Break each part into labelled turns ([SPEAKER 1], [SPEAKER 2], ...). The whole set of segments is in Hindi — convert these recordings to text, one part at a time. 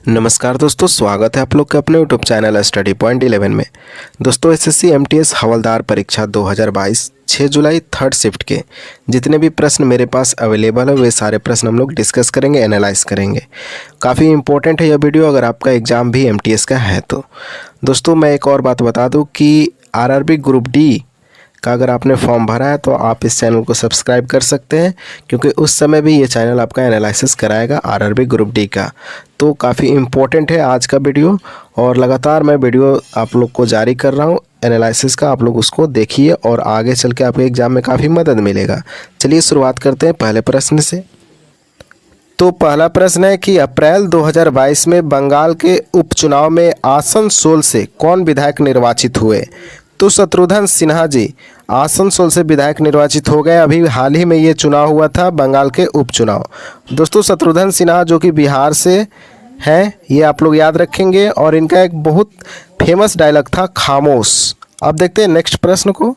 [SPEAKER 1] नमस्कार दोस्तों, स्वागत है आप लोग के अपने यूट्यूब चैनल स्टडी पॉइंट 11 में। दोस्तों एसएससी एमटीएस हवलदार परीक्षा 2022 6 जुलाई थर्ड शिफ्ट के जितने भी प्रश्न मेरे पास अवेलेबल है वे सारे प्रश्न हम लोग डिस्कस करेंगे, एनालाइज करेंगे। काफ़ी इंपॉर्टेंट है यह वीडियो अगर आपका एग्ज़ाम भी एमटीएस का है तो। दोस्तों मैं एक और बात बता दूं कि आरआरबी ग्रुप डी का अगर आपने फॉर्म भरा है तो आप इस चैनल को सब्सक्राइब कर सकते हैं, क्योंकि उस समय भी ये चैनल आपका एनालिसिस कराएगा आरआरबी ग्रुप डी का। तो काफ़ी इम्पोर्टेंट है आज का वीडियो और लगातार मैं वीडियो आप लोग को जारी कर रहा हूँ एनालिसिस का। आप लोग उसको देखिए और आगे चल के आपके एग्ज़ाम में काफ़ी मदद मिलेगा। चलिए शुरुआत करते हैं पहले प्रश्न से। तो पहला प्रश्न है कि अप्रैल 2022 में बंगाल के उपचुनाव में आसनसोल से कौन विधायक निर्वाचित हुए? तो शत्रुघ्न सिन्हा जी आसनसोल से विधायक निर्वाचित हो गए। अभी हाल ही में ये चुनाव हुआ था, बंगाल के उपचुनाव। दोस्तों शत्रुघ्न सिन्हा जो कि बिहार से हैं, ये आप लोग याद रखेंगे। और इनका एक बहुत फेमस डायलॉग था, खामोश। अब देखते हैं नेक्स्ट प्रश्न को।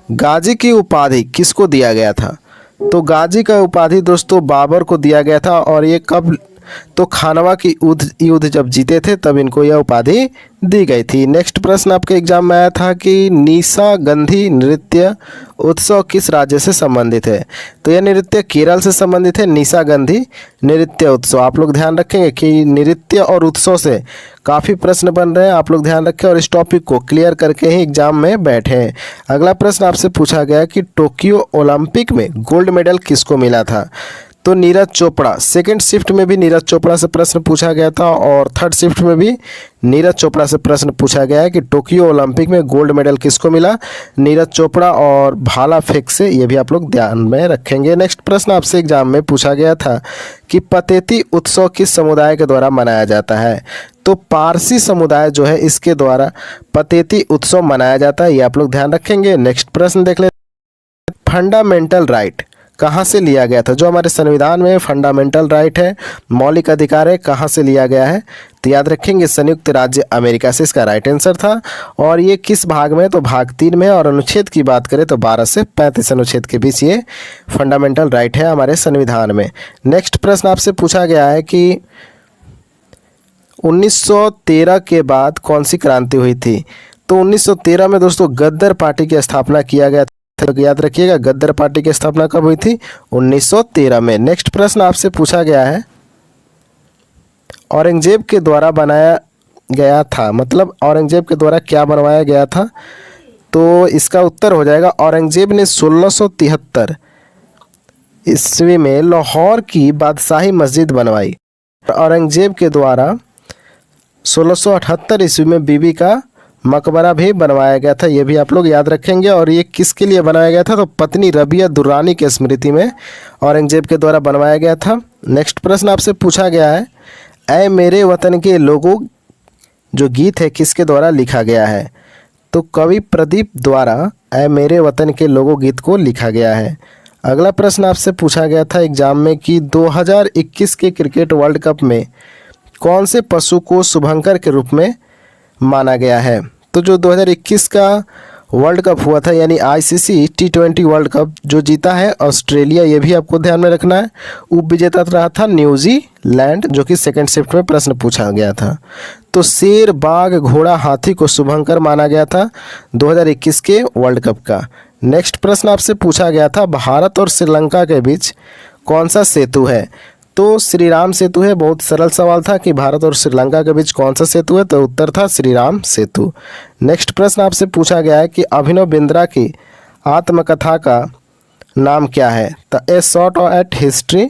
[SPEAKER 1] गाजी की उपाधि किसको दिया गया था? तो गाजी का उपाधि दोस्तों बाबर को दिया गया था। और ये कब? तो खानवा की युद्ध जब जीते थे तब इनको यह उपाधि दी गई थी। नेक्स्ट प्रश्न आपके एग्जाम में आया था कि निशागंधी नृत्य उत्सव किस राज्य से संबंधित है? तो यह नृत्य केरल से संबंधित है, निशागंधी नृत्य उत्सव। आप लोग ध्यान रखेंगे कि नृत्य और उत्सव से काफ़ी प्रश्न बन रहे हैं, आप लोग ध्यान रखें और इस टॉपिक को क्लियर करके ही एग्जाम में बैठे। अगला प्रश्न आपसे पूछा गया कि टोक्यो ओलंपिक में गोल्ड मेडल किसको मिला था? तो नीरज चोपड़ा। सेकंड शिफ्ट में भी नीरज चोपड़ा से प्रश्न पूछा गया था और थर्ड शिफ्ट में भी नीरज चोपड़ा से प्रश्न पूछा गया है कि टोक्यो ओलंपिक में गोल्ड मेडल किसको मिला? नीरज चोपड़ा। और भाला फेंक से, ये भी आप लोग ध्यान में रखेंगे। नेक्स्ट प्रश्न आपसे एग्जाम में पूछा गया था कि पतेती उत्सव किस समुदाय के द्वारा मनाया जाता है? तो पारसी समुदाय जो है इसके द्वारा पतेती उत्सव मनाया जाता है, ये आप लोग ध्यान रखेंगे। नेक्स्ट प्रश्न देख लेते हैं। फंडामेंटल राइट कहाँ से लिया गया था? जो हमारे संविधान में फंडामेंटल राइट है, मौलिक अधिकार है, कहाँ से लिया गया है? तो याद रखेंगे संयुक्त राज्य अमेरिका से इसका राइट आंसर था। और ये किस भाग में? तो भाग 3 में। और अनुच्छेद की बात करें तो 12 से 35 अनुच्छेद के बीच ये फंडामेंटल राइट है हमारे संविधान में। नेक्स्ट प्रश्न आपसे पूछा गया है कि 1913 के बाद कौन सी क्रांति हुई थी? तो 1913 में दोस्तों गद्दर पार्टी की स्थापना किया गया था। तो याद रखिएगा गद्दर पार्टी की स्थापना कब हुई थी? 1913 में। नेक्स्ट प्रश्न आपसे पूछा गया है औरंगजेब के द्वारा बनाया गया था, मतलब औरंगजेब के द्वारा क्या बनवाया गया था? तो इसका उत्तर हो जाएगा औरंगजेब ने 1673 ईस्वी में लाहौर की बादशाही मस्जिद बनवाई। औरंगजेब के द्वारा 1678 ईस्वी में बीबी का मकबरा भी बनवाया गया था, ये भी आप लोग याद रखेंगे। और ये किसके लिए बनाया गया था? तो पत्नी रबिया दुर्रानी के स्मृति में औरंगजेब के द्वारा बनवाया गया था। नेक्स्ट प्रश्न आपसे पूछा गया है ऐ मेरे वतन के लोगों जो गीत है किसके द्वारा लिखा गया है? तो कवि प्रदीप द्वारा ऐ मेरे वतन के लोगों गीत को लिखा गया है। अगला प्रश्न आपसे पूछा गया था एग्जाम में कि 2021 के क्रिकेट वर्ल्ड कप में कौन से पशु को शुभंकर के रूप में माना गया है? तो जो 2021 का वर्ल्ड कप हुआ था यानी आईसीसी T20 वर्ल्ड कप जो जीता है ऑस्ट्रेलिया, ये भी आपको ध्यान में रखना है। उप विजेता रहा था न्यूजीलैंड, जो कि सेकंड शिफ्ट में प्रश्न पूछा गया था। तो शेर, बाघ, घोड़ा, हाथी को शुभंकर माना गया था 2021 के वर्ल्ड कप का। नेक्स्ट प्रश्न आपसे पूछा गया था भारत और श्रीलंका के बीच कौन सा सेतु है? तो श्री राम सेतु है। बहुत सरल सवाल था कि भारत और श्रीलंका के बीच कौन सा सेतु है, तो उत्तर था श्री राम सेतु। नेक्स्ट प्रश्न आपसे पूछा गया है कि अभिनव बिंद्रा की आत्मकथा का नाम क्या है? तो a shot at history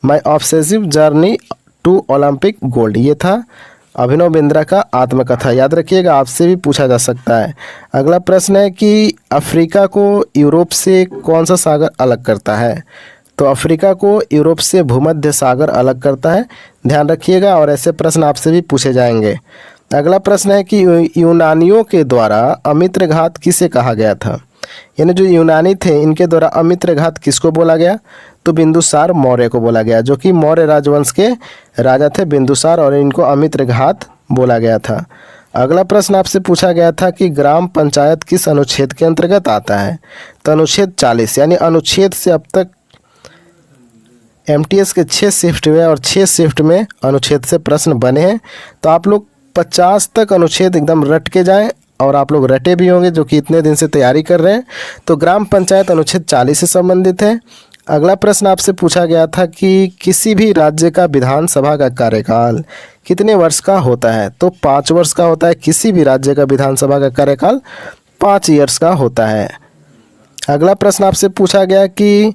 [SPEAKER 1] my obsessive journey to Olympic gold, ये था अभिनव बिंद्रा का आत्मकथा। याद रखिएगा, आपसे भी पूछा जा सकता है। अगला प्रश्न है कि अफ्रीका को यूरोप से कौन सा सागर अलग करता है? तो अफ्रीका को यूरोप से भूमध्य सागर अलग करता है, ध्यान रखिएगा। और ऐसे प्रश्न आपसे भी पूछे जाएंगे। अगला प्रश्न है कि यूनानियों के द्वारा अमित्र घात किसे कहा गया था? यानी जो यूनानी थे इनके द्वारा अमित्र घात किसको बोला गया? तो बिंदुसार मौर्य को बोला गया, जो कि मौर्य राजवंश के राजा थे बिंदुसार, और इनको अमित्र घात बोला गया था। अगला प्रश्न आपसे पूछा गया था कि ग्राम पंचायत किस अनुच्छेद के अंतर्गत आता है? तो अनुच्छेद 40, यानी अनुच्छेद से अब तक एमटीएस के 6 शिफ्ट में और 6 शिफ्ट में अनुच्छेद से प्रश्न बने हैं। तो आप लोग 50 तक अनुच्छेद एकदम रट के जाएं और आप लोग रटे भी होंगे जो कि इतने दिन से तैयारी कर रहे हैं। तो ग्राम पंचायत अनुच्छेद 40 से संबंधित है। अगला प्रश्न आपसे पूछा गया था कि किसी भी राज्य का विधानसभा का कार्यकाल कितने वर्ष का होता है? तो 5 वर्ष का होता है। किसी भी राज्य का विधानसभा का कार्यकाल 5 ईयर्स का होता है। अगला प्रश्न आपसे पूछा गया कि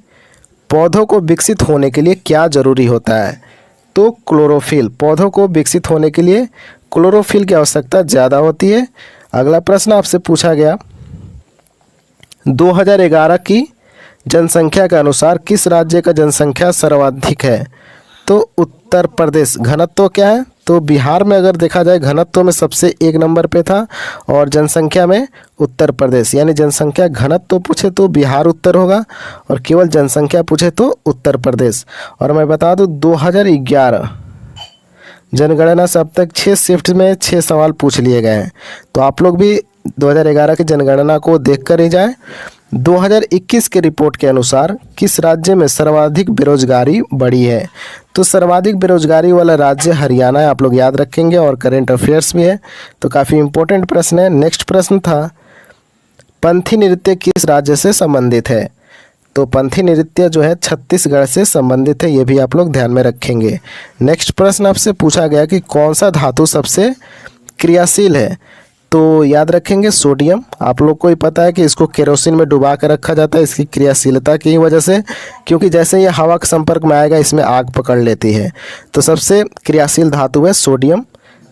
[SPEAKER 1] पौधों को विकसित होने के लिए क्या जरूरी होता है? तो क्लोरोफिल। पौधों को विकसित होने के लिए क्लोरोफिल की आवश्यकता ज़्यादा होती है। अगला प्रश्न आपसे पूछा गया 2011 की जनसंख्या के अनुसार किस राज्य का जनसंख्या सर्वाधिक है? तो उत्तर प्रदेश। घनत्व क्या है? तो बिहार में अगर देखा जाए घनत्व में सबसे 1 नंबर पे था और जनसंख्या में उत्तर प्रदेश। यानी जनसंख्या घनत्व पूछे तो बिहार उत्तर होगा और केवल जनसंख्या पूछे तो उत्तर प्रदेश। और मैं बता दूं 2011 जनगणना से अब तक 6 शिफ्ट में 6 सवाल पूछ लिए गए हैं। तो आप लोग भी 2011 की जनगणना को देख कर ही जाएं। 2021 के रिपोर्ट के अनुसार किस राज्य में सर्वाधिक बेरोजगारी बढ़ी है? तो सर्वाधिक बेरोजगारी वाला राज्य हरियाणा है, आप लोग याद रखेंगे। और करेंट अफेयर्स भी है, तो काफ़ी इंपॉर्टेंट प्रश्न है। नेक्स्ट प्रश्न था पंथी नृत्य किस राज्य से संबंधित है? तो पंथी नृत्य जो है छत्तीसगढ़ से संबंधित है, ये भी आप लोग ध्यान में रखेंगे। नेक्स्ट प्रश्न आपसे पूछा गया कि कौन सा धातु सबसे क्रियाशील है? तो याद रखेंगे सोडियम। आप लोग को ही पता है कि इसको केरोसिन में डुबा कर रखा जाता है इसकी क्रियाशीलता की वजह से, क्योंकि जैसे ये हवा के संपर्क में आएगा इसमें आग पकड़ लेती है। तो सबसे क्रियाशील धातु है सोडियम,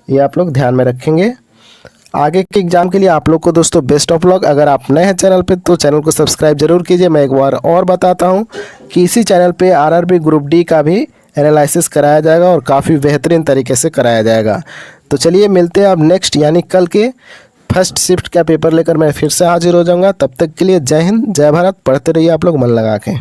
[SPEAKER 1] ये आप लोग ध्यान में रखेंगे। आगे के एग्जाम के लिए आप लोग को दोस्तों बेस्ट ऑफ लक। अगर आप नए हैं चैनल पे तो चैनल को सब्सक्राइब जरूर कीजिए। मैं एक बार और बताता हूँ कि इसी चैनल पे आरआरबी ग्रुप डी का भी एनालिसिस कराया जाएगा और काफ़ी बेहतरीन तरीके से कराया जाएगा। तो चलिए मिलते हैं अब नेक्स्ट यानी कल के फर्स्ट शिफ्ट का पेपर लेकर मैं फिर से हाजिर हो जाऊंगा। तब तक के लिए जय हिंद, जय भारत। पढ़ते रहिए आप लोग मन लगा के।